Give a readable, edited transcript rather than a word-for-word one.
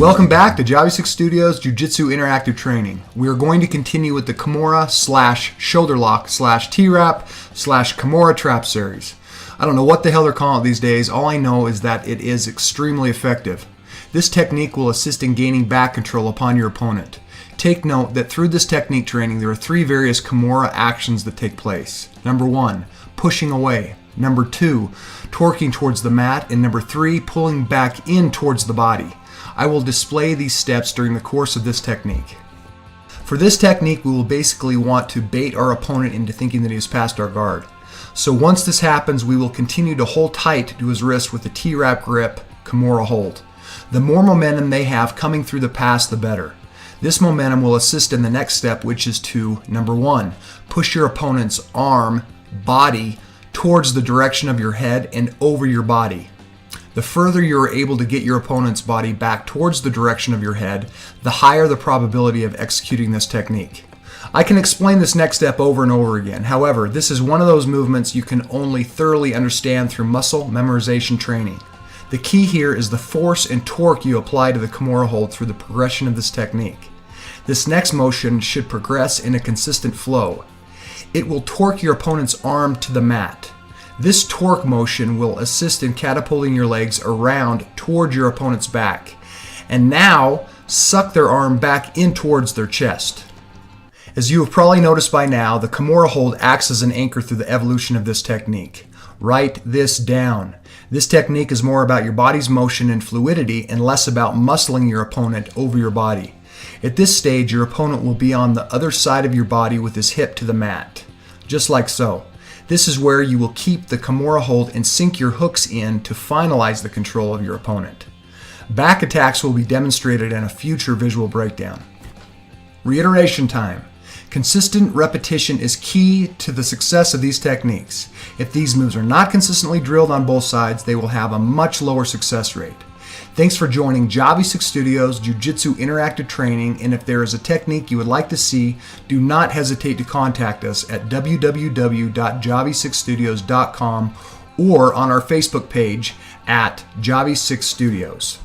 Welcome back to Jiu Jitsu Studios Jiu Jitsu Interactive Training. We are going to continue with the Kimura / shoulder lock / T-wrap / Kimura trap series. I don't know what the hell they're calling it these days. All I know is that it is extremely effective. This technique will assist in gaining back control upon your opponent. Take note that through this technique training, there are three various Kimura actions that take place. Number 1, pushing away. Number 2, torquing towards the mat. And number 3, pulling back in towards the body. I will display these steps during the course of this technique. For this technique, we will basically want to bait our opponent into thinking that he has passed our guard. So once this happens, we will continue to hold tight to his wrist with the T-wrap grip Kimura hold. The more momentum they have coming through the pass, the better. This momentum will assist in the next step, which is to, number 1, push your opponent's arm, body, towards the direction of your head and over your body. The further you are able to get your opponent's body back towards the direction of your head, the higher the probability of executing this technique. I can explain this next step over and over again. However, this is one of those movements you can only thoroughly understand through muscle memorization training. The key here is the force and torque you apply to the Kimura hold through the progression of this technique. This next motion should progress in a consistent flow. It will torque your opponent's arm to the mat. This torque motion will assist in catapulting your legs around toward your opponent's back. And now, suck their arm back in towards their chest. As you have probably noticed by now, the Kimura hold acts as an anchor through the evolution of this technique. Write this down. This technique is more about your body's motion and fluidity and less about muscling your opponent over your body. At this stage, your opponent will be on the other side of your body with his hip to the mat. Just like so. This is where you will keep the Kimura hold and sink your hooks in to finalize the control of your opponent. Back attacks will be demonstrated in a future visual breakdown. Reiteration time. Consistent repetition is key to the success of these techniques. If these moves are not consistently drilled on both sides, they will have a much lower success rate. Thanks for joining Jiu Jitsu Studios Jiu Jitsu Interactive Training, and if there is a technique you would like to see, do not hesitate to contact us at www.javi6studios.com or on our Facebook page at Javi6 Studios.